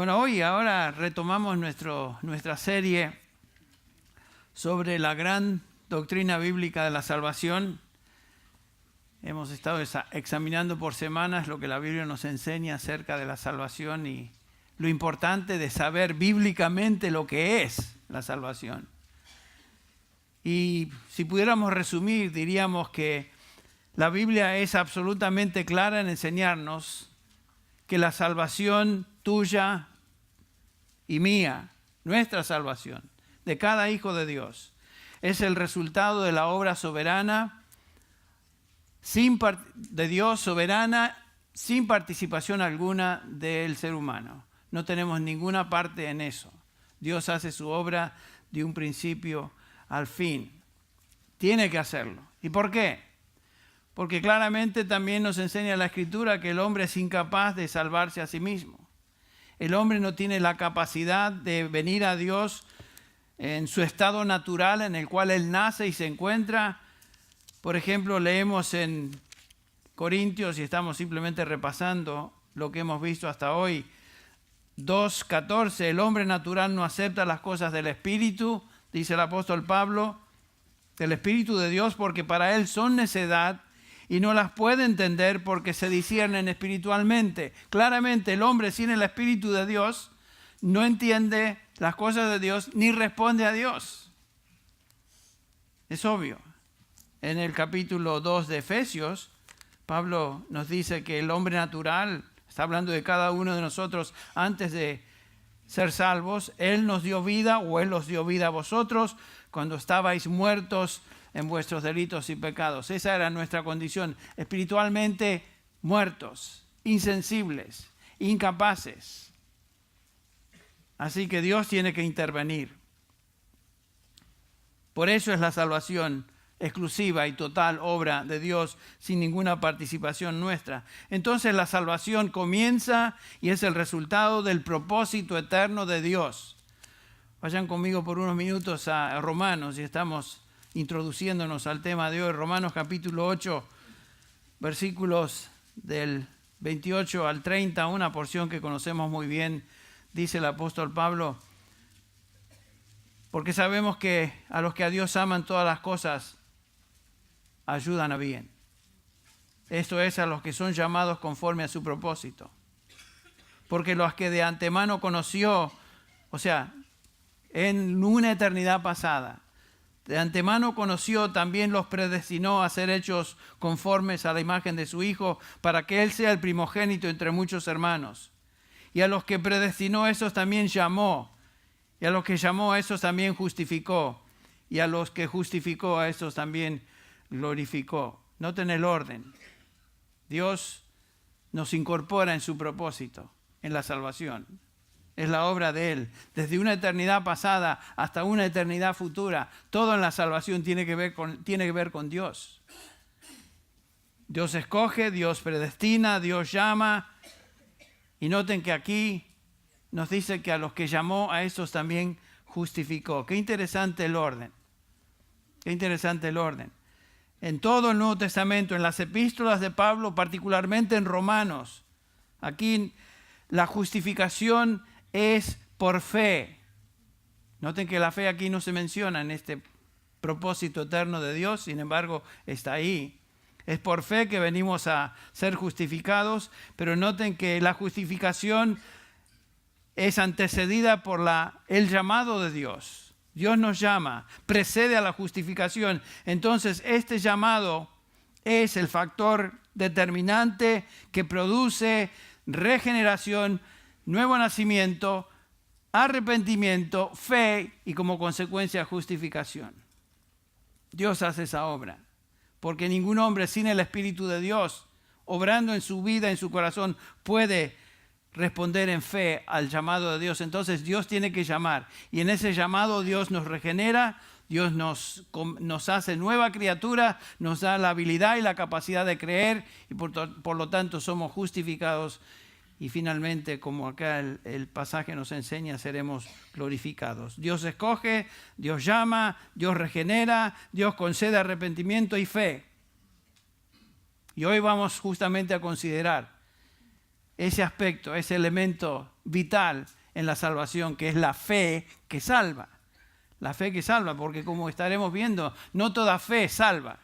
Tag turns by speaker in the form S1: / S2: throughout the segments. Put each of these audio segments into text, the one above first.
S1: Bueno, ahora retomamos nuestra serie sobre la gran doctrina bíblica de la salvación. Hemos estado examinando por semanas lo que la Biblia nos enseña acerca de la salvación y lo importante de saber bíblicamente lo que es la salvación. Y si pudiéramos resumir, diríamos que la Biblia es absolutamente clara en enseñarnos que la salvación tuya y mía, nuestra salvación, de cada hijo de Dios, es el resultado de la obra soberana de Dios, soberana, sin participación alguna del ser humano. No tenemos ninguna parte en eso. Dios hace su obra de un principio al fin. Tiene que hacerlo. ¿Y por qué? Porque claramente también nos enseña la Escritura que el hombre es incapaz de salvarse a sí mismo. El hombre no tiene la capacidad de venir a Dios en su estado natural en el cual él nace y se encuentra. Por ejemplo, leemos en Corintios, y estamos simplemente repasando lo que hemos visto hasta hoy, 2:14, el hombre natural no acepta las cosas del Espíritu, dice el apóstol Pablo, del Espíritu de Dios, porque para él son necedad y no las puede entender porque se disciernen espiritualmente. Claramente el hombre sin el Espíritu de Dios no entiende las cosas de Dios ni responde a Dios. Es obvio. En el capítulo 2 de Efesios, Pablo nos dice que el hombre natural, está hablando de cada uno de nosotros antes de ser salvos, Él nos dio vida o Él os dio vida a vosotros cuando estabais muertos en vuestros delitos y pecados. Esa era nuestra condición, espiritualmente muertos, insensibles, incapaces. Así que Dios tiene que intervenir. Por eso es la salvación exclusiva y total obra de Dios sin ninguna participación nuestra. Entonces la salvación comienza y es el resultado del propósito eterno de Dios. Vayan conmigo por unos minutos a Romanos y estamos introduciéndonos al tema de hoy. Romanos capítulo 8, versículos del 28 al 30, una porción que conocemos muy bien, dice el apóstol Pablo, porque sabemos que a los que a Dios aman todas las cosas ayudan a bien. Esto es a los que son llamados conforme a su propósito. Porque los que de antemano conoció, o sea, en una eternidad pasada, de antemano conoció, también los predestinó a ser hechos conformes a la imagen de su Hijo, para que Él sea el primogénito entre muchos hermanos. Y a los que predestinó, esos también llamó. Y a los que llamó, a esos también justificó. Y a los que justificó, a esos también glorificó. Noten el orden. Dios nos incorpora en su propósito, en la salvación. Es la obra de Él. Desde una eternidad pasada hasta una eternidad futura, todo en la salvación tiene que ver con Dios. Dios escoge, Dios predestina, Dios llama. Y noten que aquí nos dice que a los que llamó, a esos también justificó. Qué interesante el orden. Qué interesante el orden. En todo el Nuevo Testamento, en las epístolas de Pablo, particularmente en Romanos, aquí la justificación es por fe. Noten que la fe aquí no se menciona en este propósito eterno de Dios, sin embargo está ahí. Es por fe que venimos a ser justificados, pero noten que la justificación es antecedida por el llamado de Dios. Dios nos llama, precede a la justificación. Entonces, este llamado es el factor determinante que produce regeneración, nuevo nacimiento, arrepentimiento, fe y como consecuencia justificación. Dios hace esa obra, porque ningún hombre sin el Espíritu de Dios, obrando en su vida, en su corazón, puede responder en fe al llamado de Dios. Entonces Dios tiene que llamar y en ese llamado Dios nos regenera, Dios nos hace nueva criatura, nos da la habilidad y la capacidad de creer y por lo tanto somos justificados y finalmente, como acá el pasaje nos enseña, seremos glorificados. Dios escoge, Dios llama, Dios regenera, Dios concede arrepentimiento y fe. Y hoy vamos justamente a considerar ese aspecto, ese elemento vital en la salvación, que es la fe que salva. La fe que salva, porque como estaremos viendo, no toda fe salva.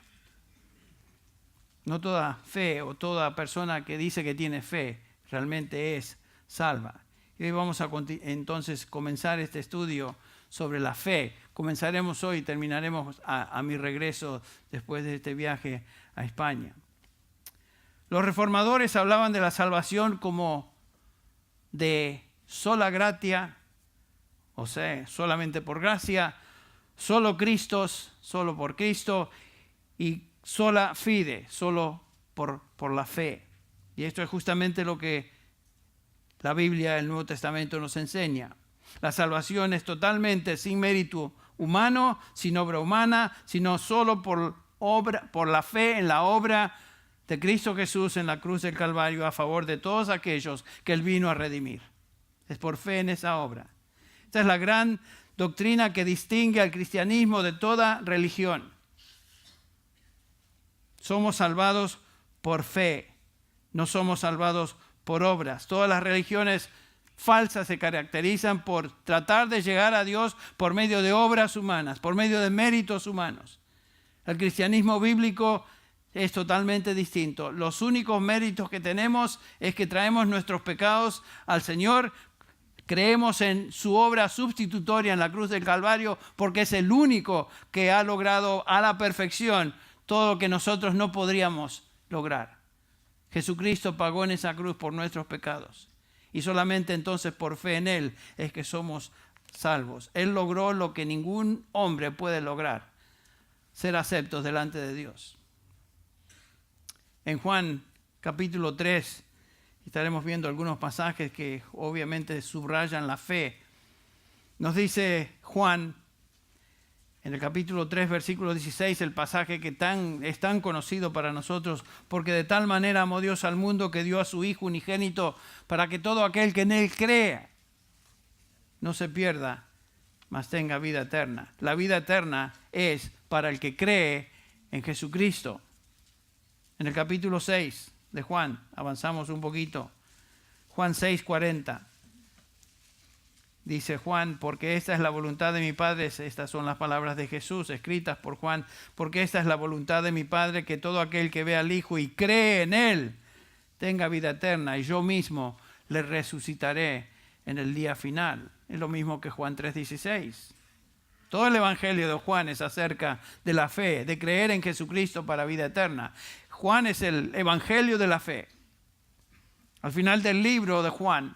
S1: No toda fe o toda persona que dice que tiene fe realmente es salva. Y hoy vamos a entonces comenzar este estudio sobre la fe. Comenzaremos hoy y terminaremos a mi regreso después de este viaje a España. Los reformadores hablaban de la salvación como de sola gratia, o sea, solamente por gracia, solo Cristo, solo por Cristo y sola fide, solo por la fe. Y esto es justamente lo que la Biblia, el Nuevo Testamento nos enseña. La salvación es totalmente sin mérito humano, sin obra humana, sino solo por la fe en la obra de Cristo Jesús en la cruz del Calvario a favor de todos aquellos que Él vino a redimir. Es por fe en esa obra. Esta es la gran doctrina que distingue al cristianismo de toda religión. Somos salvados por fe, no somos salvados por obras. Todas las religiones falsas se caracterizan por tratar de llegar a Dios por medio de obras humanas, por medio de méritos humanos. El cristianismo bíblico es totalmente distinto. Los únicos méritos que tenemos es que traemos nuestros pecados al Señor, creemos en su obra sustitutoria en la cruz del Calvario, porque es el único que ha logrado a la perfección todo lo que nosotros no podríamos lograr. Jesucristo pagó en esa cruz por nuestros pecados. Y solamente entonces por fe en Él es que somos salvos. Él logró lo que ningún hombre puede lograr: ser aceptos delante de Dios. En Juan capítulo 3 estaremos viendo algunos pasajes que obviamente subrayan la fe. Nos dice Juan en el capítulo 3, versículo 16, el pasaje que es tan conocido para nosotros: porque de tal manera amó Dios al mundo que dio a su Hijo unigénito, para que todo aquel que en Él crea no se pierda, mas tenga vida eterna. La vida eterna es para el que cree en Jesucristo. En el capítulo 6 de Juan, avanzamos un poquito, Juan 6:40. Dice Juan: porque esta es la voluntad de mi Padre, estas son las palabras de Jesús escritas por Juan, porque esta es la voluntad de mi Padre, que todo aquel que ve al Hijo y cree en Él tenga vida eterna, y yo mismo le resucitaré en el día final. Es lo mismo que Juan 3:16. Todo el Evangelio de Juan es acerca de la fe, de creer en Jesucristo para vida eterna. Juan es el Evangelio de la fe. Al final del libro de Juan,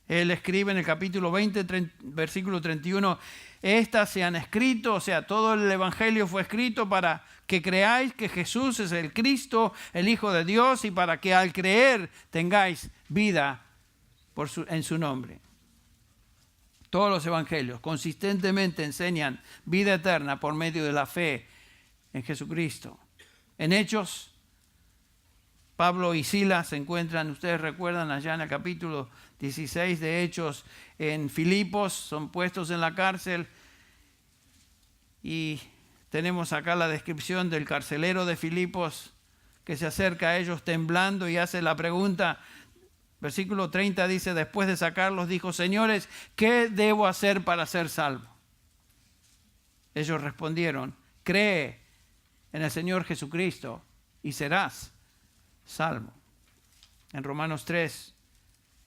S1: él escribe en el capítulo 20, versículo 31, estas se han escrito, o sea, todo el Evangelio fue escrito para que creáis que Jesús es el Cristo, el Hijo de Dios, y para que al creer tengáis vida en su nombre. Todos los evangelios consistentemente enseñan vida eterna por medio de la fe en Jesucristo. En Hechos, Pablo y Silas se encuentran, ustedes recuerdan, allá en el capítulo 16 de Hechos, en Filipos, son puestos en la cárcel, y tenemos acá la descripción del carcelero de Filipos que se acerca a ellos temblando y hace la pregunta. Versículo 30 dice: después de sacarlos, dijo: señores, ¿qué debo hacer para ser salvo? Ellos respondieron: cree en el Señor Jesucristo y serás salvo. En Romanos 3,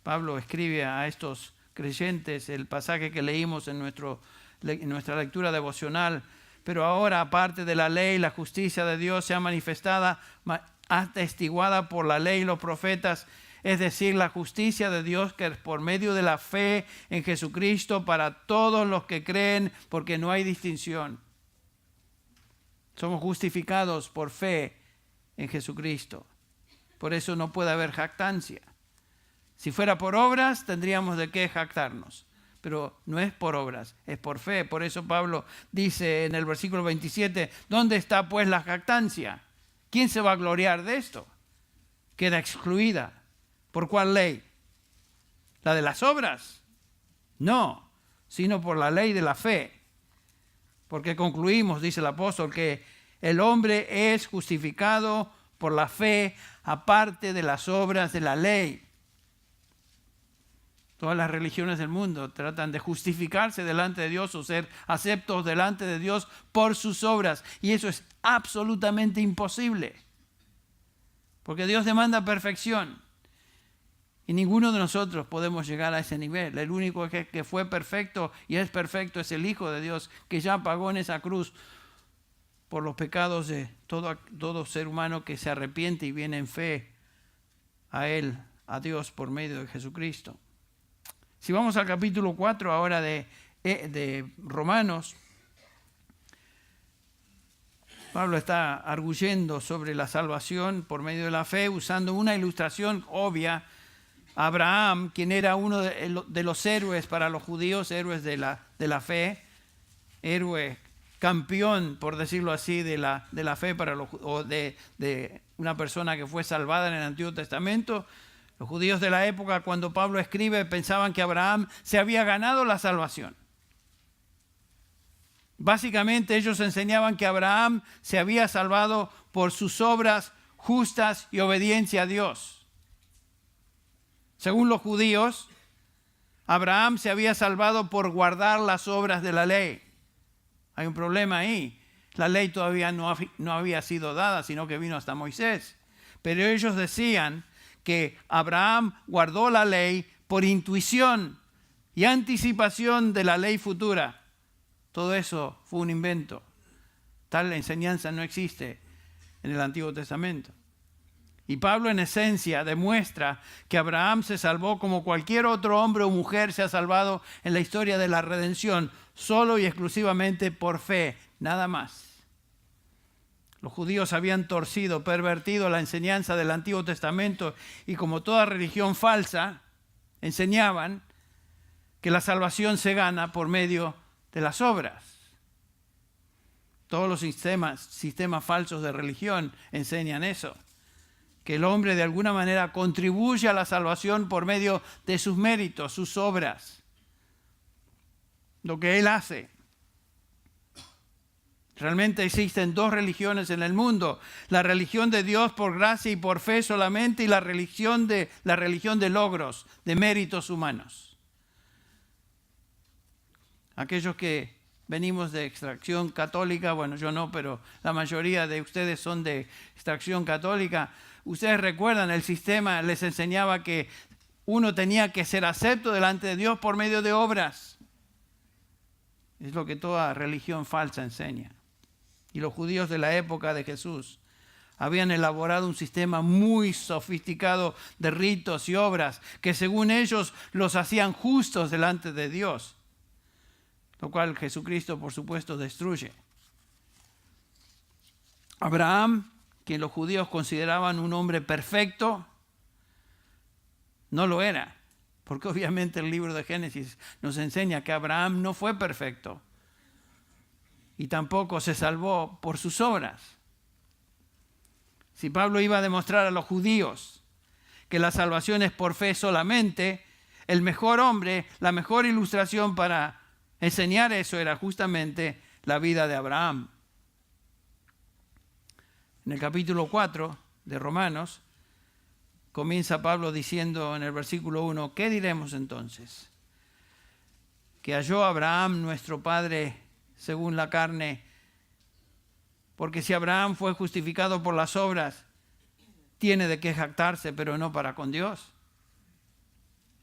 S1: Pablo escribe a estos creyentes el pasaje que leímos en nuestra lectura devocional: pero ahora, aparte de la ley, la justicia de Dios sea manifestada, atestiguada por la ley y los profetas, es decir, la justicia de Dios que es por medio de la fe en Jesucristo para todos los que creen, porque no hay distinción. Somos justificados por fe en Jesucristo. Por eso no puede haber jactancia. Si fuera por obras, tendríamos de qué jactarnos. Pero no es por obras, es por fe. Por eso Pablo dice en el versículo 27, ¿dónde está pues la jactancia? ¿Quién se va a gloriar de esto? Queda excluida. ¿Por cuál ley? ¿La de las obras? No, sino por la ley de la fe. Porque concluimos, dice el apóstol, que el hombre es justificado por la fe aparte de las obras de la ley. Todas las religiones del mundo tratan de justificarse delante de Dios o ser aceptos delante de Dios por sus obras. Y eso es absolutamente imposible. Porque Dios demanda perfección. Y ninguno de nosotros podemos llegar a ese nivel. El único que fue perfecto y es perfecto es el Hijo de Dios, que ya pagó en esa cruz por los pecados de todo ser humano que se arrepiente y viene en fe a Él, a Dios, por medio de Jesucristo. Si vamos al capítulo 4 ahora de Romanos, Pablo está arguyendo sobre la salvación por medio de la fe, usando una ilustración obvia. Abraham, quien era uno de los héroes para los judíos, héroes de la fe, héroe campeón, por decirlo así, de la fe o de una persona que fue salvada en el Antiguo Testamento. Los judíos de la época, cuando Pablo escribe, pensaban que Abraham se había ganado la salvación. Básicamente ellos enseñaban que Abraham se había salvado por sus obras justas y obediencia a Dios. Según los judíos, Abraham se había salvado por guardar las obras de la ley. Hay un problema ahí. La ley todavía no había sido dada, sino que vino hasta Moisés. Pero ellos decían que Abraham guardó la ley por intuición y anticipación de la ley futura. Todo eso fue un invento. Tal enseñanza no existe en el Antiguo Testamento. Y Pablo en esencia demuestra que Abraham se salvó como cualquier otro hombre o mujer se ha salvado en la historia de la redención, solo y exclusivamente por fe, nada más. Los judíos habían torcido, pervertido la enseñanza del Antiguo Testamento y como toda religión falsa, enseñaban que la salvación se gana por medio de las obras. Todos los sistemas falsos de religión enseñan eso, que el hombre de alguna manera contribuye a la salvación por medio de sus méritos, sus obras, lo que él hace. Realmente existen dos religiones en el mundo: la religión de Dios por gracia y por fe solamente, y la religión de logros, de méritos humanos. Aquellos que venimos de extracción católica, bueno, yo no, pero la mayoría de ustedes son de extracción católica. Ustedes recuerdan, el sistema les enseñaba que uno tenía que ser acepto delante de Dios por medio de obras. Es lo que toda religión falsa enseña. Y los judíos de la época de Jesús habían elaborado un sistema muy sofisticado de ritos y obras que según ellos los hacían justos delante de Dios, lo cual Jesucristo por supuesto destruye. Abraham, quien los judíos consideraban un hombre perfecto, no lo era, porque obviamente el libro de Génesis nos enseña que Abraham no fue perfecto y tampoco se salvó por sus obras. Si Pablo iba a demostrar a los judíos que la salvación es por fe solamente, el mejor hombre, la mejor ilustración para enseñar eso era justamente la vida de Abraham. En el capítulo 4 de Romanos, comienza Pablo diciendo en el versículo 1, ¿qué diremos entonces? ¿Que halló Abraham nuestro padre según la carne? Porque si Abraham fue justificado por las obras, tiene de qué jactarse, pero no para con Dios.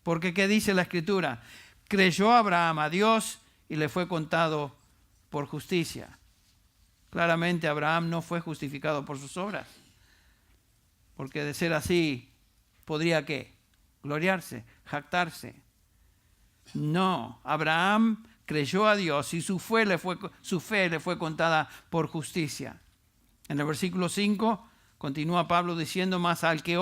S1: Porque ¿qué dice la Escritura? Creyó Abraham a Dios y le fue contado por justicia. Claramente Abraham no fue justificado por sus obras, porque de ser así, ¿podría qué? Gloriarse, jactarse. No, Abraham creyó a Dios y su fe le fue contada por justicia. En el versículo 5 continúa Pablo diciendo, mas al que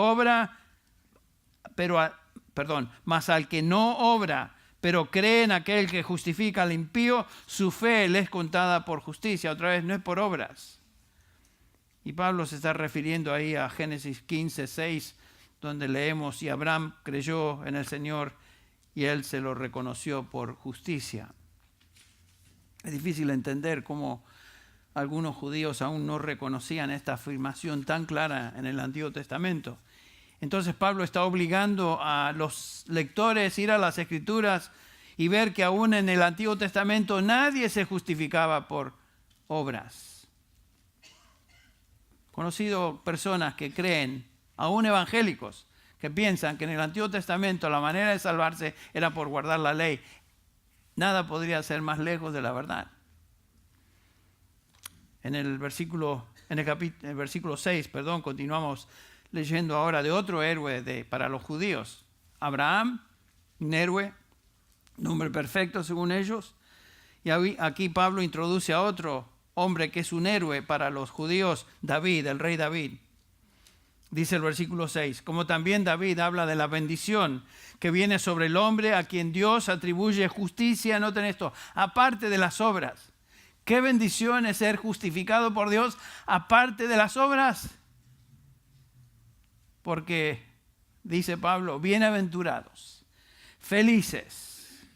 S1: no obra, pero cree en aquel que justifica al impío, su fe le es contada por justicia. Otra vez, no es por obras. Y Pablo se está refiriendo ahí a Génesis 15, 6, donde leemos, y Abraham creyó en el Señor y él se lo reconoció por justicia. Es difícil entender cómo algunos judíos aún no reconocían esta afirmación tan clara en el Antiguo Testamento. Entonces Pablo está obligando a los lectores a ir a las Escrituras y ver que aún en el Antiguo Testamento nadie se justificaba por obras. Conocido personas que creen, aún evangélicos, que piensan que en el Antiguo Testamento la manera de salvarse era por guardar la ley. Nada podría ser más lejos de la verdad. En el versículo 6, continuamos leyendo ahora de otro héroe para los judíos. Abraham, un héroe, un hombre perfecto según ellos. Y aquí Pablo introduce a otro hombre que es un héroe para los judíos, David, el rey David. Dice el versículo 6, como también David habla de la bendición que viene sobre el hombre a quien Dios atribuye justicia, noten esto, aparte de las obras. ¿Qué bendición es ser justificado por Dios aparte de las obras? Porque, dice Pablo, bienaventurados, felices,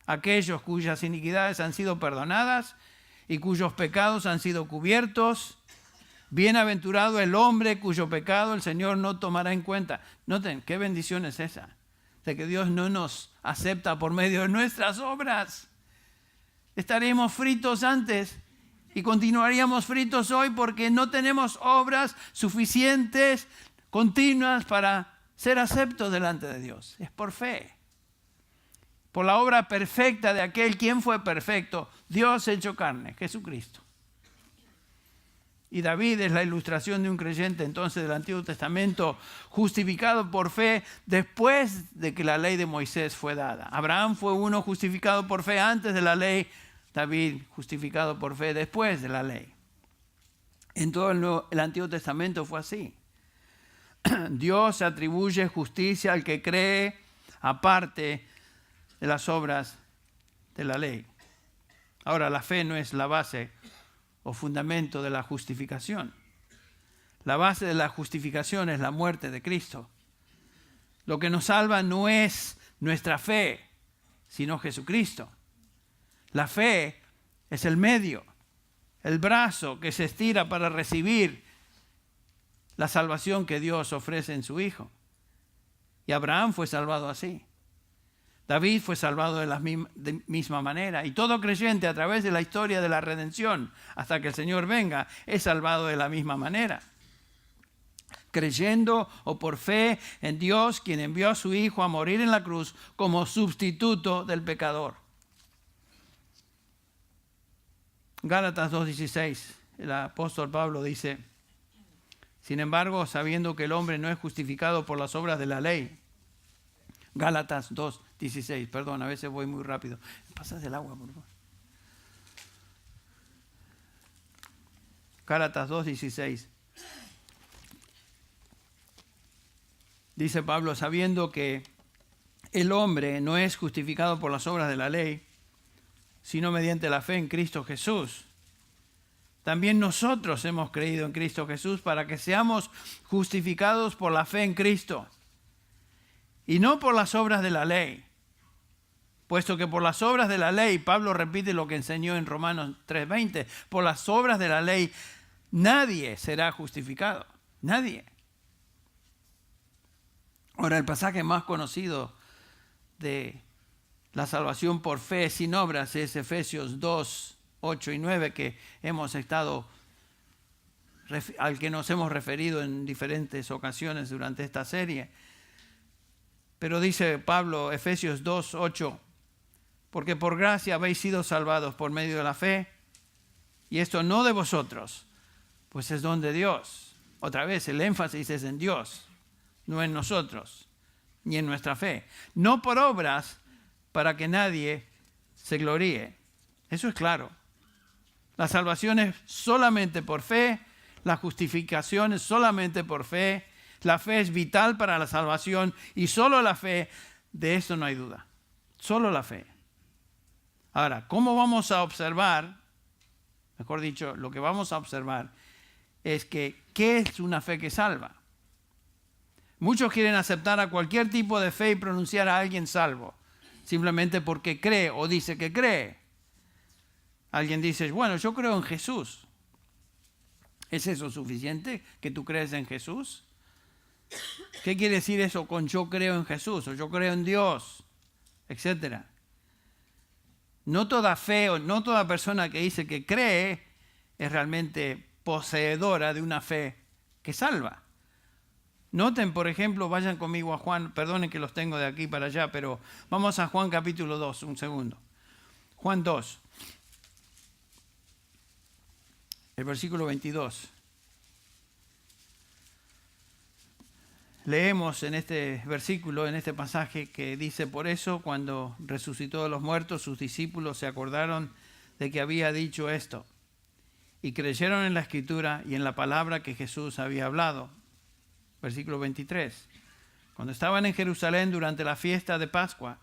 S1: aquellos cuyas iniquidades han sido perdonadas y cuyos pecados han sido cubiertos. Bienaventurado el hombre cuyo pecado el Señor no tomará en cuenta. Noten, qué bendición es esa, de que Dios no nos acepta por medio de nuestras obras. Estaríamos fritos antes y continuaríamos fritos hoy porque no tenemos obras suficientes, continuas para ser aceptos delante de Dios. Es por fe. Por la obra perfecta de aquel quien fue perfecto, Dios hecho carne, Jesucristo. Y David es la ilustración de un creyente entonces del Antiguo Testamento justificado por fe después de que la ley de Moisés fue dada. Abraham fue uno justificado por fe antes de la ley, David justificado por fe después de la ley. En todo el Antiguo Testamento fue así. Dios atribuye justicia al que cree aparte de las obras de la ley. Ahora, la fe no es la base o fundamento de la justificación. La base de la justificación es la muerte de Cristo. Lo que nos salva no es nuestra fe, sino Jesucristo. La fe es el medio, el brazo que se estira para recibir la salvación que Dios ofrece en su Hijo. Y Abraham fue salvado así. David fue salvado de la misma manera. Y todo creyente a través de la historia de la redención, hasta que el Señor venga, es salvado de la misma manera. Creyendo o por fe en Dios, quien envió a su Hijo a morir en la cruz como sustituto del pecador. Gálatas 2:16, el apóstol Pablo dice, sin embargo, sabiendo que el hombre no es justificado por las obras de la ley. Gálatas 2:16, perdón, a veces voy muy rápido. ¿Pasas el agua, por favor? Gálatas 2:16. Dice Pablo, sabiendo que el hombre no es justificado por las obras de la ley, sino mediante la fe en Cristo Jesús. También nosotros hemos creído en Cristo Jesús para que seamos justificados por la fe en Cristo y no por las obras de la ley. Puesto que por las obras de la ley, Pablo repite lo que enseñó en Romanos 3:20, por las obras de la ley nadie será justificado, nadie. Ahora, el pasaje más conocido de la salvación por fe sin obras es Efesios 2:8 y 9, que al que nos hemos referido en diferentes ocasiones durante esta serie. Pero dice Pablo, Efesios 2:8, porque por gracia habéis sido salvados por medio de la fe, y esto no de vosotros, pues es don de Dios. Otra vez, el énfasis es en Dios, no en nosotros, ni en nuestra fe. No por obras, para que nadie se gloríe. Eso es claro. La salvación es solamente por fe, la justificación es solamente por fe, la fe es vital para la salvación y solo la fe, de esto no hay duda. Solo la fe. Ahora, ¿cómo vamos a observar? Mejor dicho, lo que vamos a observar es que, ¿qué es una fe que salva? Muchos quieren aceptar a cualquier tipo de fe y pronunciar a alguien salvo, simplemente porque cree o dice que cree. Alguien dice, bueno, yo creo en Jesús. ¿Es eso suficiente, que tú crees en Jesús? ¿Qué quiere decir eso con yo creo en Jesús o yo creo en Dios, etcétera? No toda fe o no toda persona que dice que cree es realmente poseedora de una fe que salva. Noten, por ejemplo, vayan conmigo a Juan, perdonen que los tengo de aquí para allá, pero vamos a Juan capítulo 2, un segundo. Juan 2, el versículo 22. Leemos en este versículo, en este pasaje, que dice: por eso, cuando resucitó de los muertos, sus discípulos se acordaron de que había dicho esto, y creyeron en la Escritura y en la palabra que Jesús había hablado. Versículo 23. Cuando estaban en Jerusalén durante la fiesta de Pascua,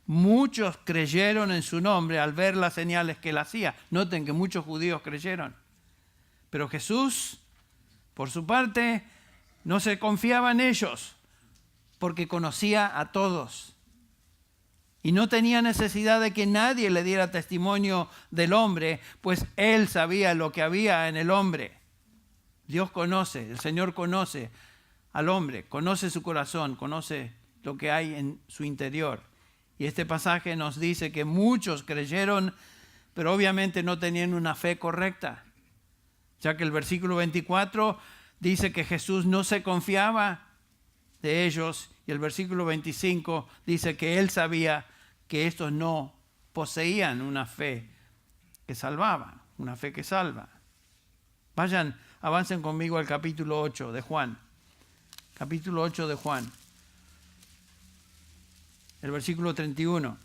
S1: muchos creyeron en su nombre al ver las señales que él hacía. Noten que muchos judíos creyeron. Pero Jesús, por su parte, no se confiaba en ellos, porque conocía a todos. Y no tenía necesidad de que nadie le diera testimonio del hombre, pues él sabía lo que había en el hombre. Dios conoce, el Señor conoce al hombre, conoce su corazón, conoce lo que hay en su interior. Y este pasaje nos dice que muchos creyeron, pero obviamente no tenían una fe correcta, ya que el versículo 24 dice que Jesús no se confiaba de ellos, y el versículo 25 dice que él sabía que estos no poseían una fe que salvaba, una fe que salva. Vayan, avancen conmigo al capítulo 8 de Juan. Capítulo 8 de Juan. El versículo 31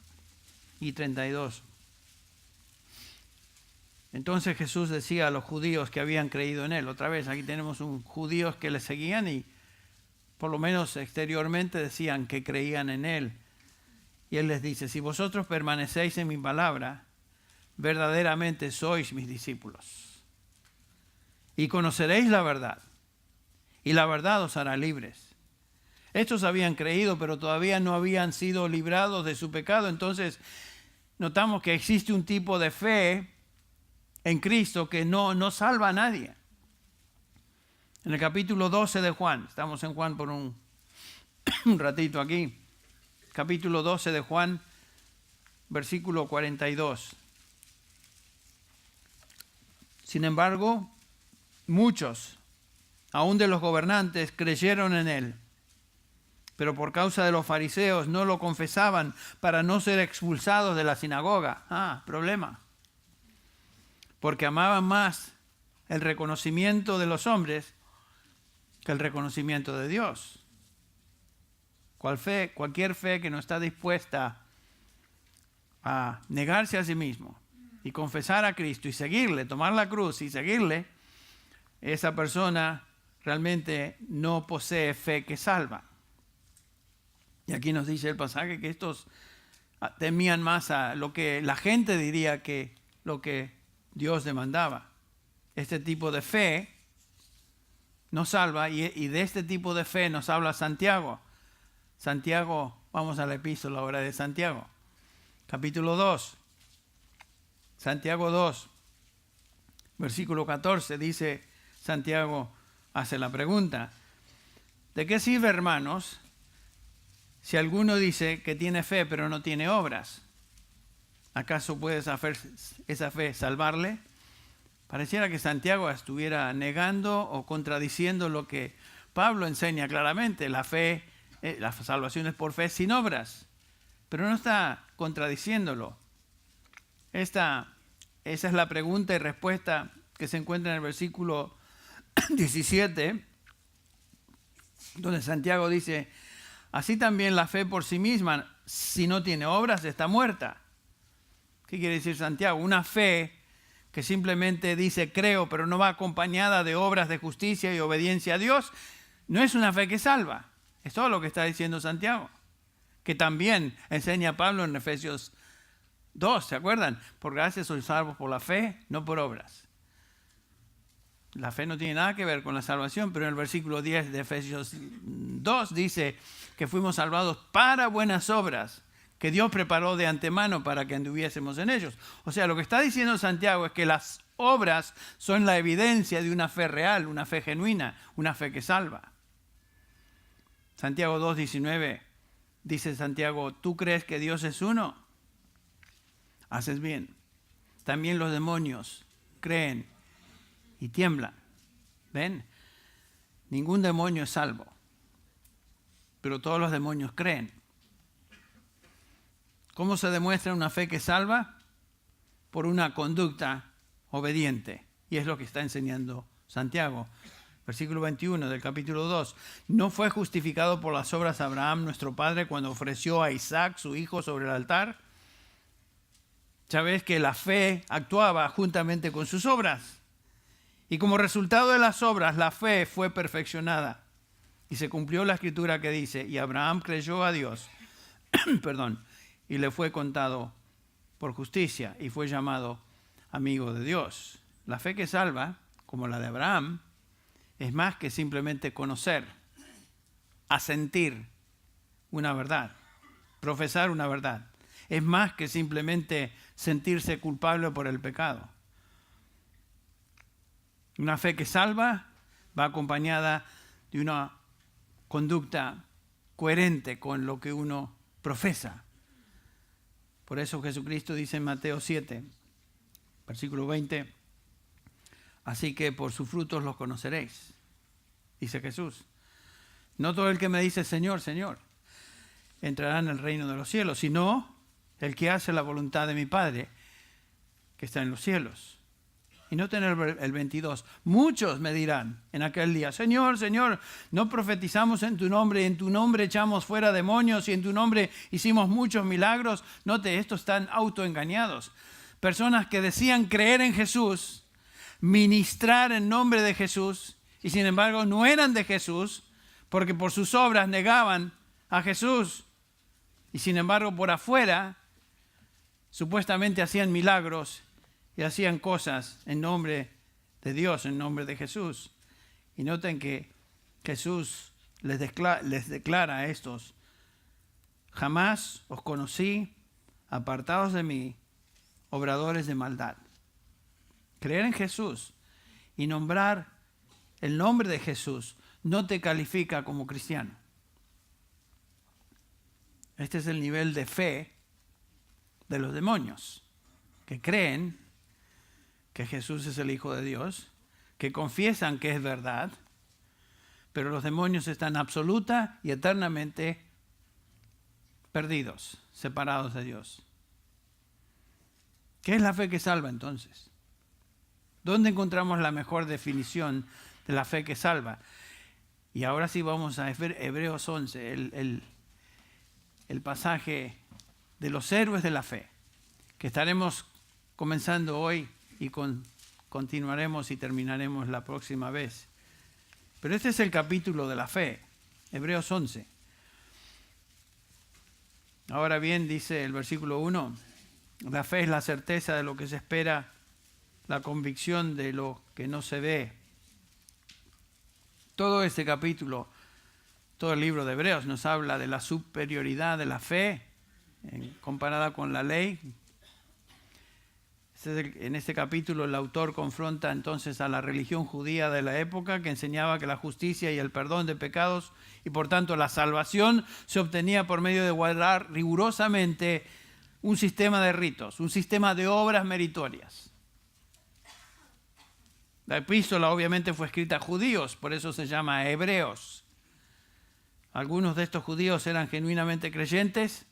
S1: y 32. Entonces Jesús decía a los judíos que habían creído en él. Otra vez, aquí tenemos judíos que le seguían y por lo menos exteriormente decían que creían en él. Y él les dice: si vosotros permanecéis en mi palabra, verdaderamente sois mis discípulos. Y conoceréis la verdad, y la verdad os hará libres. Estos habían creído, pero todavía no habían sido librados de su pecado. Entonces, notamos que existe un tipo de fe en Cristo que no salva a nadie. En el capítulo 12 de Juan, estamos en Juan por un ratito aquí, capítulo 12 de Juan, versículo 42. Sin embargo, muchos, aun de los gobernantes, creyeron en él, pero por causa de los fariseos no lo confesaban para no ser expulsados de la sinagoga. Problema. Porque amaban más el reconocimiento de los hombres que el reconocimiento de Dios. Cualquier fe que no está dispuesta a negarse a sí mismo y confesar a Cristo y seguirle, tomar la cruz y seguirle, esa persona realmente no posee fe que salva. Y aquí nos dice el pasaje que estos temían más a lo que la gente diría que lo que Dios demandaba. Este tipo de fe nos salva, y de este tipo de fe nos habla Santiago. Santiago, vamos a la epístola ahora de Santiago, capítulo 2. Santiago 2, versículo 14, dice Santiago, hace la pregunta: ¿de qué sirve, hermanos, si alguno dice que tiene fe pero no tiene obras? ¿Acaso puede esa fe salvarle? Pareciera que Santiago estuviera negando o contradiciendo lo que Pablo enseña claramente. La fe, la salvación es por fe sin obras. Pero no está contradiciéndolo. Esa es la pregunta y respuesta que se encuentra en el versículo 17, donde Santiago dice: así también la fe por sí misma, si no tiene obras, está muerta. ¿Qué quiere decir Santiago? Una fe que simplemente dice creo, pero no va acompañada de obras de justicia y obediencia a Dios, no es una fe que salva. Es todo lo que está diciendo Santiago, que también enseña Pablo en Efesios 2, ¿se acuerdan? Por gracia sois salvos por la fe, no por obras. La fe no tiene nada que ver con la salvación, pero en el versículo 10 de Efesios 2 dice que fuimos salvados para buenas obras, que Dios preparó de antemano para que anduviésemos en ellos. O sea, lo que está diciendo Santiago es que las obras son la evidencia de una fe real, una fe genuina, una fe que salva. Santiago 2:19 dice Santiago, ¿tú crees que Dios es uno? Haces bien. También los demonios creen y tiemblan. ¿Ven? Ningún demonio es salvo, pero todos los demonios creen. ¿Cómo se demuestra una fe que salva? Por una conducta obediente. Y es lo que está enseñando Santiago. Versículo 21 del capítulo 2. ¿No fue justificado por las obras Abraham, nuestro padre, cuando ofreció a Isaac, su hijo, sobre el altar? Sabes que la fe actuaba juntamente con sus obras. Y como resultado de las obras, la fe fue perfeccionada. Y se cumplió la escritura que dice, y Abraham creyó a Dios, y le fue contado por justicia, y fue llamado amigo de Dios. La fe que salva, como la de Abraham, es más que simplemente conocer, asentir una verdad, profesar una verdad. Es más que simplemente sentirse culpable por el pecado. Una fe que salva va acompañada de una conducta coherente con lo que uno profesa. Por eso Jesucristo dice en Mateo 7, versículo 20, así que por sus frutos los conoceréis, dice Jesús. No todo el que me dice Señor, Señor, entrará en el reino de los cielos, sino el que hace la voluntad de mi Padre que está en los cielos. Y noten el 22. Muchos me dirán en aquel día, Señor, Señor, ¿no profetizamos en tu nombre? Y en tu nombre echamos fuera demonios y en tu nombre hicimos muchos milagros. Note, estos están autoengañados. Personas que decían creer en Jesús, ministrar en nombre de Jesús, y sin embargo no eran de Jesús, porque por sus obras negaban a Jesús. Y sin embargo por afuera supuestamente hacían milagros y hacían cosas en nombre de Dios, en nombre de Jesús. Y noten que Jesús les declara a estos, jamás os conocí, apartados de mí, obradores de maldad. Creer en Jesús y nombrar el nombre de Jesús no te califica como cristiano. Este es el nivel de fe de los demonios, que creen que Jesús es el Hijo de Dios, que confiesan que es verdad, pero los demonios están absoluta y eternamente perdidos, separados de Dios. ¿Qué es la fe que salva entonces? ¿Dónde encontramos la mejor definición de la fe que salva? Y ahora sí vamos a Hebreos 11, el pasaje de los héroes de la fe, que estaremos comenzando hoy y continuaremos y terminaremos la próxima vez. Pero este es el capítulo de la fe, Hebreos 11. Ahora bien, dice el versículo 1, la fe es la certeza de lo que se espera, la convicción de lo que no se ve. Todo este capítulo, todo el libro de Hebreos nos habla de la superioridad de la fe comparada con la ley. En este capítulo el autor confronta entonces a la religión judía de la época, que enseñaba que la justicia y el perdón de pecados y por tanto la salvación se obtenía por medio de guardar rigurosamente un sistema de ritos, un sistema de obras meritorias. La epístola obviamente fue escrita a judíos, por eso se llama Hebreos. Algunos de estos judíos eran genuinamente creyentes,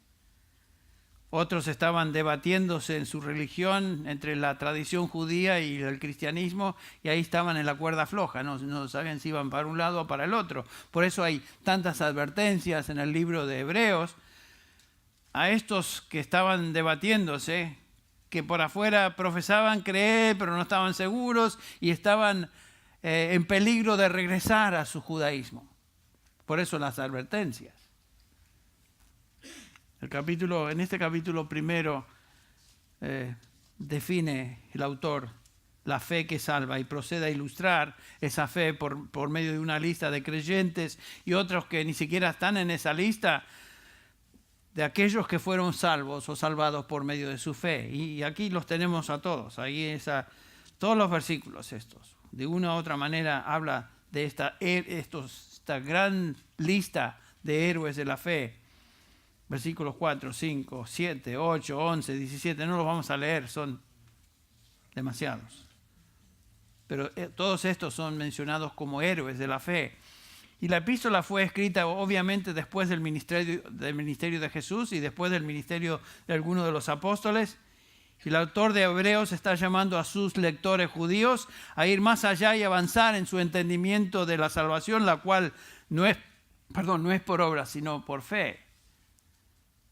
S1: otros estaban debatiéndose en su religión entre la tradición judía y el cristianismo, y ahí estaban en la cuerda floja, no sabían si iban para un lado o para el otro. Por eso hay tantas advertencias en el libro de Hebreos a estos que estaban debatiéndose, que por afuera profesaban creer, pero no estaban seguros y estaban en peligro de regresar a su judaísmo. Por eso las advertencias. En este capítulo primero define el autor la fe que salva y procede a ilustrar esa fe por medio de una lista de creyentes y otros que ni siquiera están en esa lista, de aquellos que fueron salvos o salvados por medio de su fe. Y aquí los tenemos a todos. Ahí todos los versículos estos. De una u otra manera habla de esta gran lista de héroes de la fe. Versículos 4, 5, 7, 8, 11, 17. No los vamos a leer, son demasiados. Pero todos estos son mencionados como héroes de la fe. Y la epístola fue escrita obviamente después del ministerio de Jesús y después del ministerio de algunos de los apóstoles. Y el autor de Hebreos está llamando a sus lectores judíos a ir más allá y avanzar en su entendimiento de la salvación, la cual no es por obra, sino por fe.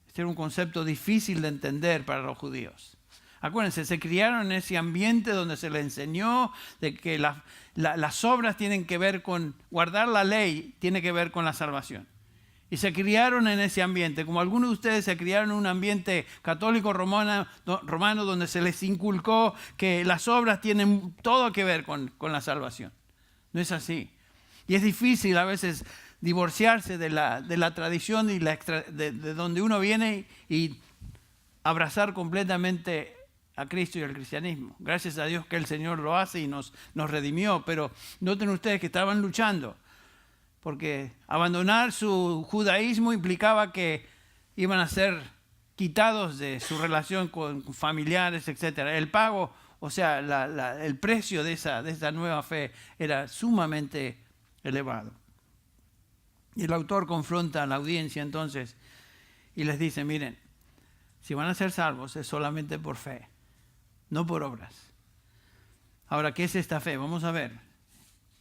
S1: Este era un concepto difícil de entender para los judíos. Acuérdense, se criaron en ese ambiente donde se les enseñó de que las obras tienen que ver con, guardar la ley tiene que ver con la salvación. Y se criaron en ese ambiente, como algunos de ustedes se criaron en un ambiente católico romano donde se les inculcó que las obras tienen todo que ver con la salvación. No es así. Y es difícil a veces divorciarse de la tradición y de donde uno viene y abrazar completamente a Cristo y al cristianismo. Gracias a Dios que el Señor lo hace y nos redimió, pero noten ustedes que estaban luchando, porque abandonar su judaísmo implicaba que iban a ser quitados de su relación con familiares, etc. El pago, o sea, el precio de esa nueva fe era sumamente elevado. Y el autor confronta a la audiencia entonces y les dice, miren, si van a ser salvos es solamente por fe, no por obras. Ahora, ¿qué es esta fe? Vamos a ver.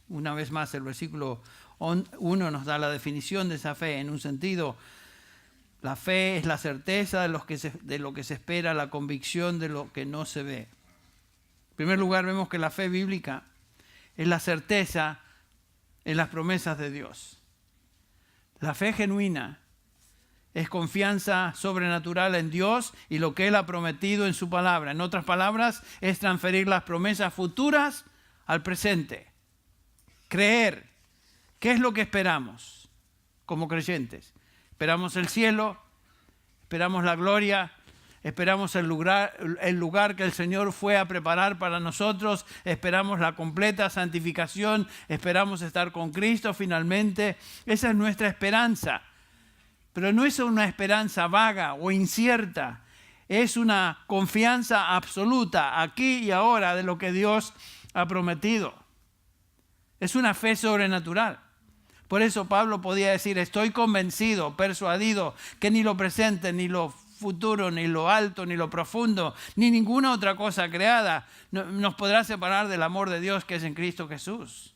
S1: Una vez más, el versículo 1 nos da la definición de esa fe. En un sentido, la fe es la certeza de lo que se espera, la convicción de lo que no se ve. En primer lugar, vemos que la fe bíblica es la certeza en las promesas de Dios. La fe genuina es confianza sobrenatural en Dios y lo que Él ha prometido en su palabra. En otras palabras, es transferir las promesas futuras al presente. Creer. ¿Qué es lo que esperamos como creyentes? Esperamos el cielo, esperamos la gloria, esperamos el lugar que el Señor fue a preparar para nosotros, esperamos la completa santificación, esperamos estar con Cristo finalmente. Esa es nuestra esperanza. Pero no es una esperanza vaga o incierta, es una confianza absoluta aquí y ahora de lo que Dios ha prometido. Es una fe sobrenatural. Por eso Pablo podía decir, estoy convencido, persuadido, que ni lo presente, ni lo futuro, ni lo alto, ni lo profundo, ni ninguna otra cosa creada nos podrá separar del amor de Dios que es en Cristo Jesús.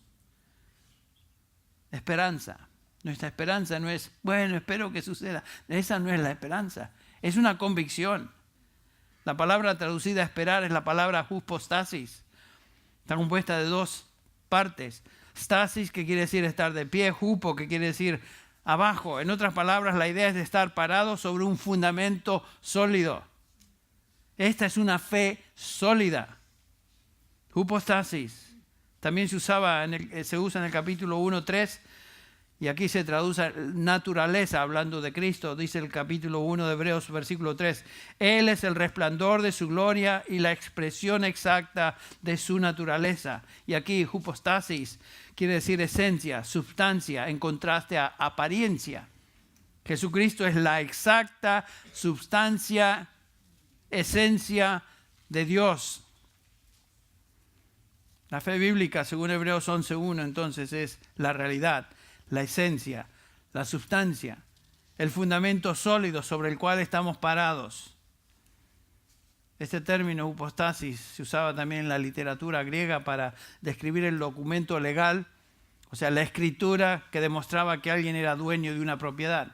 S1: Esperanza. Nuestra esperanza no es, bueno, espero que suceda. Esa no es la esperanza. Es una convicción. La palabra traducida a esperar es la palabra hypostasis. Está compuesta de dos partes. Stasis, que quiere decir estar de pie, hupo, que quiere decir abajo. En otras palabras, la idea es de estar parado sobre un fundamento sólido. Esta es una fe sólida. Hypostasis. También se usa en el capítulo 1:3. Y aquí se traduce naturaleza, hablando de Cristo, dice el capítulo 1 de Hebreos, versículo 3. Él es el resplandor de su gloria y la expresión exacta de su naturaleza. Y aquí, hypostasis, quiere decir esencia, substancia, en contraste a apariencia. Jesucristo es la exacta substancia, esencia de Dios. La fe bíblica, según Hebreos 11:1, entonces es la realidad, la esencia, la sustancia, el fundamento sólido sobre el cual estamos parados. Este término, hypostasis, se usaba también en la literatura griega para describir el documento legal, o sea, la escritura que demostraba que alguien era dueño de una propiedad.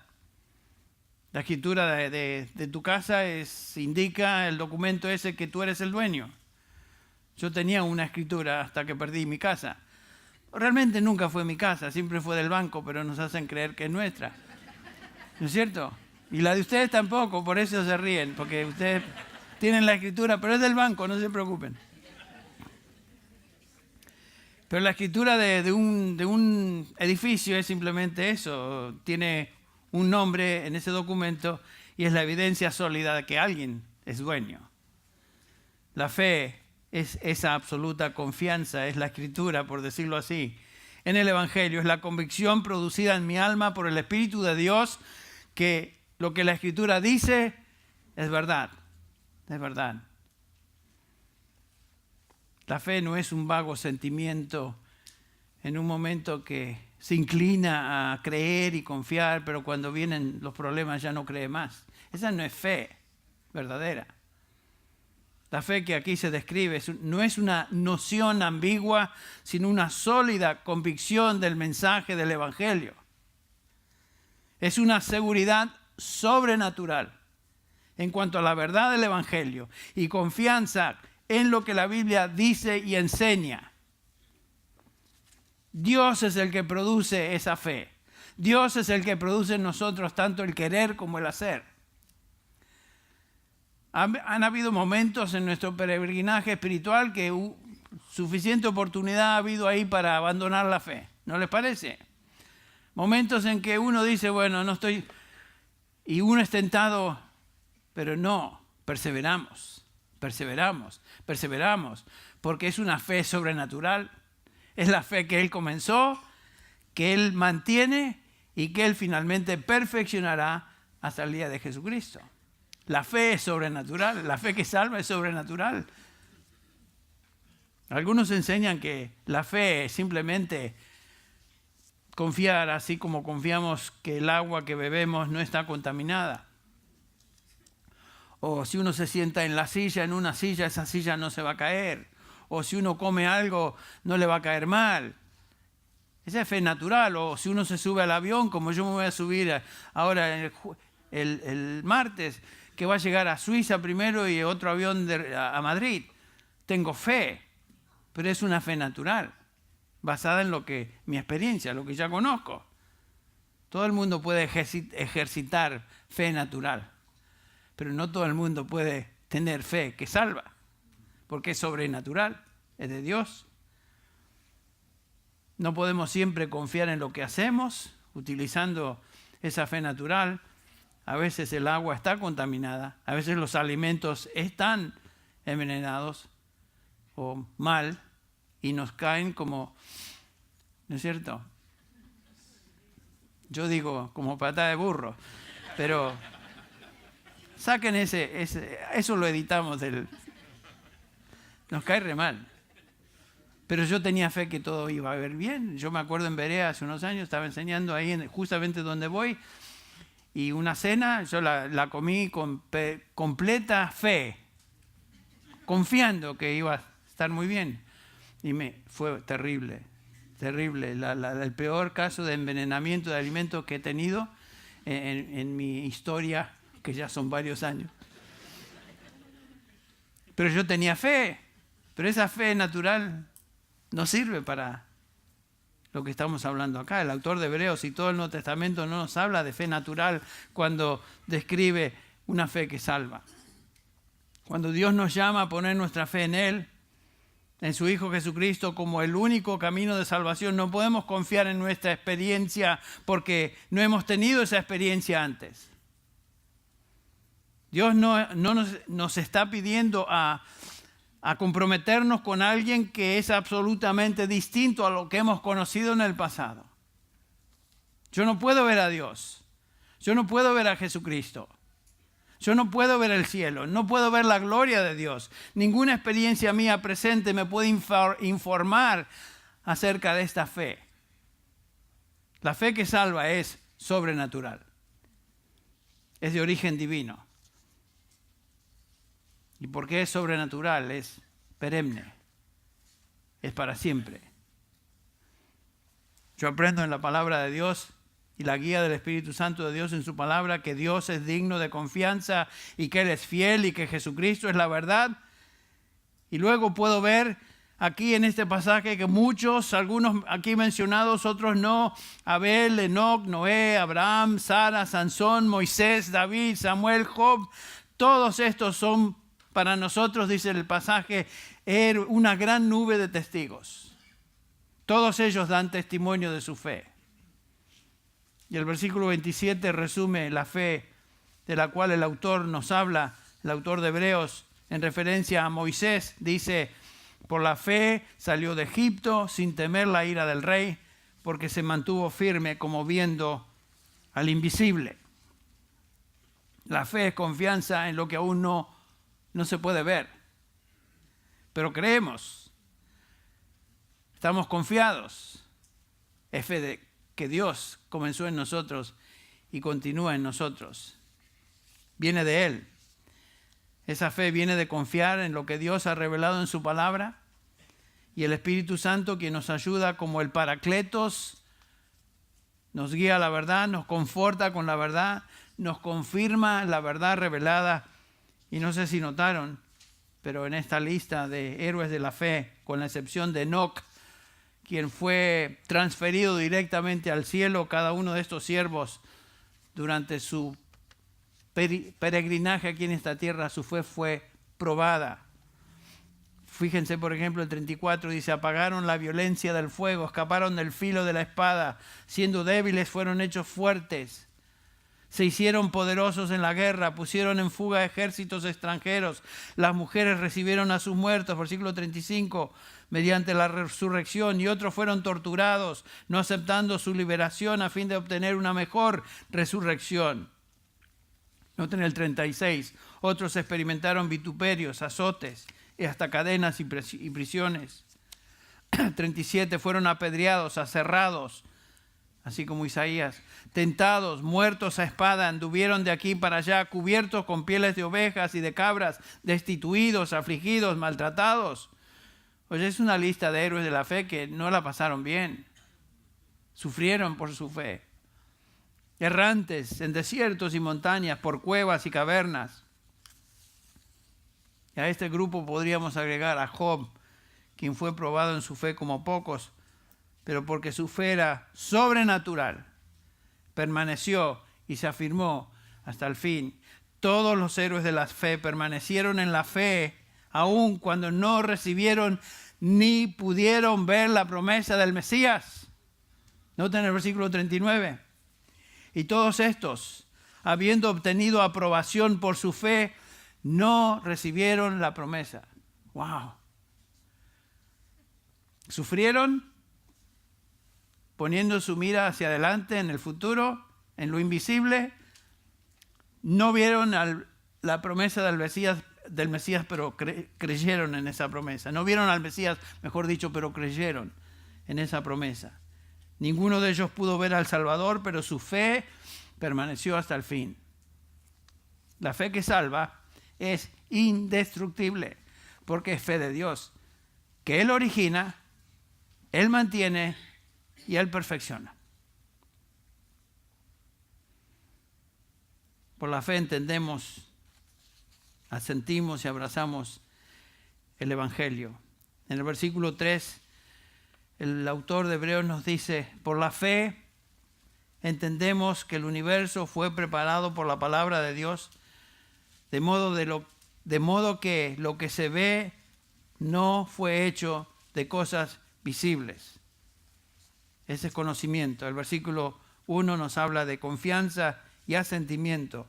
S1: La escritura de tu casa indica el documento ese que tú eres el dueño. Yo tenía una escritura hasta que perdí mi casa. Realmente nunca fue mi casa, siempre fue del banco, pero nos hacen creer que es nuestra. ¿No es cierto? Y la de ustedes tampoco, por eso se ríen, porque ustedes tienen la escritura, pero es del banco, no se preocupen. Pero la escritura de un edificio es simplemente eso, tiene un nombre en ese documento y es la evidencia sólida de que alguien es dueño. La fe es esa absoluta confianza, es la escritura, por decirlo así. en el Evangelio. Es la convicción producida en mi alma por el Espíritu de Dios que lo que la Escritura dice es verdad. Es verdad. La fe no es un vago sentimiento en un momento que se inclina a creer y confiar, pero cuando vienen los problemas ya no cree más. Esa no es fe verdadera. La fe que aquí se describe no es una noción ambigua, sino una sólida convicción del mensaje del Evangelio. Es una seguridad sobrenatural en cuanto a la verdad del Evangelio y confianza en lo que la Biblia dice y enseña. Dios es el que produce esa fe. Dios es el que produce en nosotros tanto el querer como el hacer. Han habido momentos en nuestro peregrinaje espiritual que suficiente oportunidad ha habido ahí para abandonar la fe. ¿No les parece? Momentos en que uno dice, bueno, no estoy... Y uno es tentado, pero no, perseveramos, porque es una fe sobrenatural. Es la fe que Él comenzó, que Él mantiene y que Él finalmente perfeccionará hasta el día de Jesucristo. La fe es sobrenatural, la fe que salva es sobrenatural. Algunos enseñan que la fe es simplemente confiar, así como confiamos que el agua que bebemos no está contaminada. O si uno se sienta en una silla, esa silla no se va a caer. O si uno come algo, no le va a caer mal. Esa es fe natural. O si uno se sube al avión, como yo me voy a subir ahora el martes, que va a llegar a Suiza primero y otro avión a Madrid. Tengo fe, pero es una fe natural, basada en mi experiencia, lo que ya conozco. Todo el mundo puede ejercitar fe natural, pero no todo el mundo puede tener fe que salva, porque es sobrenatural, es de Dios. No podemos siempre confiar en lo que hacemos, utilizando esa fe natural. A veces el agua está contaminada, a veces los alimentos están envenenados o mal y nos caen como, ¿no es cierto? Yo digo como patada de burro, pero saquen eso lo editamos nos cae re mal. Pero yo tenía fe que todo iba a ir bien. Yo me acuerdo en Berea hace unos años, estaba enseñando ahí justamente donde voy, y una cena yo la comí con completa fe, confiando que iba a estar muy bien. Y fue terrible, terrible. El peor caso de envenenamiento de alimentos que he tenido en mi historia, que ya son varios años. Pero yo tenía fe, pero esa fe natural no sirve para lo que estamos hablando acá. El autor de Hebreos y todo el Nuevo Testamento no nos habla de fe natural cuando describe una fe que salva. Cuando Dios nos llama a poner nuestra fe en Él, en su Hijo Jesucristo como el único camino de salvación, no podemos confiar en nuestra experiencia porque no hemos tenido esa experiencia antes. Dios no nos está pidiendo a comprometernos con alguien que es absolutamente distinto a lo que hemos conocido en el pasado. Yo no puedo ver a Dios. Yo no puedo ver a Jesucristo. Yo no puedo ver el cielo. No puedo ver la gloria de Dios. Ninguna experiencia mía presente me puede informar acerca de esta fe. La fe que salva es sobrenatural. Es de origen divino. ¿Y por qué es sobrenatural? Es perenne. Es para siempre. Yo aprendo en la palabra de Dios y la guía del Espíritu Santo de Dios en su palabra que Dios es digno de confianza y que Él es fiel y que Jesucristo es la verdad. Y luego puedo ver aquí en este pasaje que muchos, algunos aquí mencionados, otros no: Abel, Enoc, Noé, Abraham, Sara, Sansón, Moisés, David, Samuel, Job. Todos estos son para nosotros, dice el pasaje, una gran nube de testigos. Todos ellos dan testimonio de su fe. Y el versículo 27 resume la fe de la cual el autor nos habla, el autor de Hebreos, en referencia a Moisés. Dice: por la fe salió de Egipto sin temer la ira del rey, porque se mantuvo firme como viendo al invisible. La fe es confianza en lo que aún no se puede ver, pero creemos, estamos confiados. Es fe de que Dios comenzó en nosotros y continúa en nosotros. Viene de Él. Esa fe viene de confiar en lo que Dios ha revelado en su palabra, y el Espíritu Santo, quien nos ayuda como el Paracletos, nos guía a la verdad, nos conforta con la verdad, nos confirma la verdad revelada. Y no sé si notaron, pero en esta lista de héroes de la fe, con la excepción de Enoc, quien fue transferido directamente al cielo, cada uno de estos siervos durante su peregrinaje aquí en esta tierra, su fe fue probada. Fíjense, por ejemplo, el 34 dice: apagaron la violencia del fuego, escaparon del filo de la espada, siendo débiles fueron hechos fuertes. Se hicieron poderosos en la guerra, pusieron en fuga ejércitos extranjeros. Las mujeres recibieron a sus muertos, versículo 35, mediante la resurrección, y otros fueron torturados, no aceptando su liberación a fin de obtener una mejor resurrección. Noten el 36, otros experimentaron vituperios, azotes y hasta cadenas y prisiones. 37, fueron apedreados, aserrados, así como Isaías, tentados, muertos a espada, anduvieron de aquí para allá, cubiertos con pieles de ovejas y de cabras, destituidos, afligidos, maltratados. Oye, es una lista de héroes de la fe que no la pasaron bien, sufrieron por su fe. Errantes en desiertos y montañas, por cuevas y cavernas. Y a este grupo podríamos agregar a Job, quien fue probado en su fe como pocos, pero porque su fe era sobrenatural, permaneció y se afirmó hasta el fin. Todos los héroes de la fe permanecieron en la fe, aun cuando no recibieron ni pudieron ver la promesa del Mesías. Noten el versículo 39. Y todos estos, habiendo obtenido aprobación por su fe, no recibieron la promesa. ¡Wow! Sufrieron poniendo su mira hacia adelante en el futuro, en lo invisible. No vieron la promesa del Mesías, pero creyeron en esa promesa. No vieron al Mesías, mejor dicho, pero creyeron en esa promesa. Ninguno de ellos pudo ver al Salvador, pero su fe permaneció hasta el fin. La fe que salva es indestructible, porque es fe de Dios, que Él origina, Él mantiene y Él perfecciona. Por la fe entendemos, asentimos y abrazamos el Evangelio. En el versículo 3, el autor de Hebreos nos dice: por la fe entendemos que el universo fue preparado por la palabra de Dios, de modo que lo que se ve no fue hecho de cosas visibles. Ese es conocimiento. El versículo 1 nos habla de confianza y asentimiento.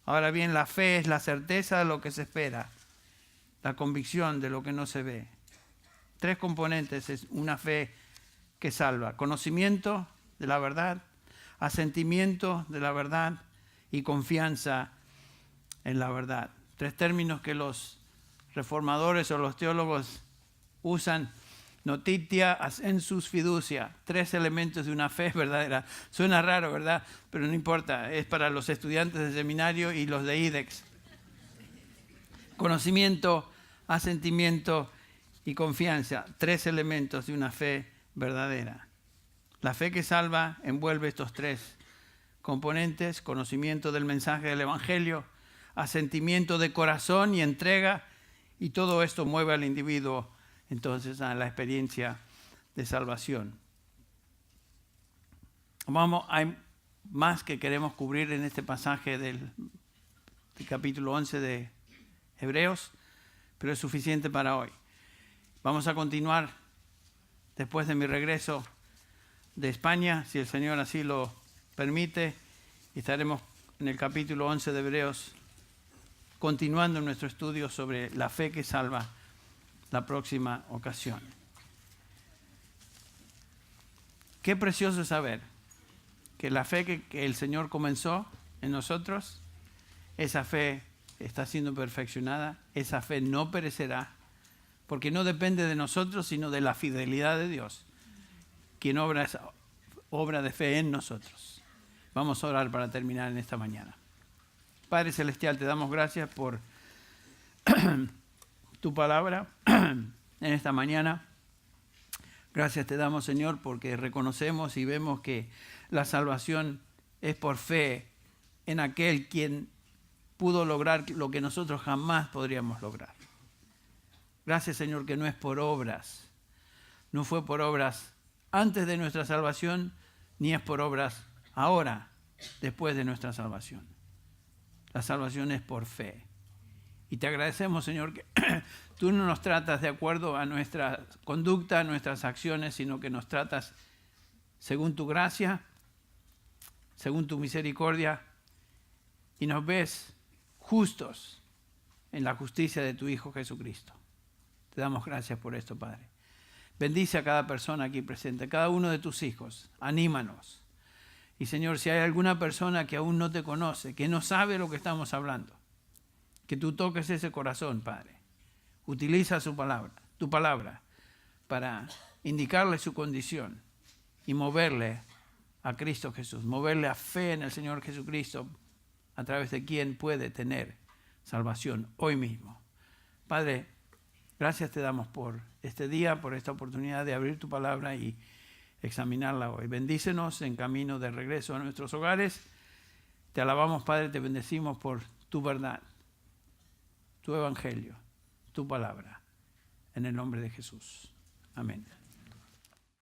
S1: Ahora bien, la fe es la certeza de lo que se espera, la convicción de lo que no se ve. 3 componentes es una fe que salva: conocimiento de la verdad, asentimiento de la verdad y confianza en la verdad. 3 términos que los reformadores o los teólogos usan: notitia, ascensus, fiducia. 3 elementos de una fe verdadera. Suena raro, ¿verdad? Pero no importa, es para los estudiantes de seminario y los de IDEX. Conocimiento, asentimiento y confianza. 3 elementos de una fe verdadera. La fe que salva envuelve estos 3 componentes: conocimiento del mensaje del Evangelio, asentimiento de corazón y entrega, y todo esto mueve al individuo entonces a la experiencia de salvación. Hay más que queremos cubrir en este pasaje del capítulo 11 de Hebreos, pero es suficiente para hoy. Vamos a continuar después de mi regreso de España, si el Señor así lo permite, y estaremos en el capítulo 11 de Hebreos, continuando nuestro estudio sobre la fe que salva la próxima ocasión. Qué precioso es saber que la fe que el Señor comenzó en nosotros, esa fe está siendo perfeccionada, esa fe no perecerá, porque no depende de nosotros, sino de la fidelidad de Dios, quien obra esa obra de fe en nosotros. Vamos a orar para terminar en esta mañana. Padre Celestial, te damos gracias por tu palabra en esta mañana. Gracias te damos, Señor, porque reconocemos y vemos que la salvación es por fe en aquel quien pudo lograr lo que nosotros jamás podríamos lograr. Gracias, Señor, que no es por obras. No fue por obras antes de nuestra salvación, ni es por obras ahora, después de nuestra salvación. La salvación es por fe. Y te agradecemos, Señor, que tú no nos tratas de acuerdo a nuestra conducta, a nuestras acciones, sino que nos tratas según tu gracia, según tu misericordia, y nos ves justos en la justicia de tu Hijo Jesucristo. Te damos gracias por esto, Padre. Bendice a cada persona aquí presente, a cada uno de tus hijos. Anímanos. Y, Señor, si hay alguna persona que aún no te conoce, que no sabe lo que estamos hablando, que tú toques ese corazón, Padre. Utiliza tu palabra, para indicarle su condición y moverle a Cristo Jesús, moverle a fe en el Señor Jesucristo, a través de quien puede tener salvación hoy mismo. Padre, gracias te damos por este día, por esta oportunidad de abrir tu palabra y examinarla hoy. Bendícenos en camino de regreso a nuestros hogares. Te alabamos, Padre, te bendecimos por tu verdad, tu evangelio, tu palabra, en el nombre de Jesús. Amén.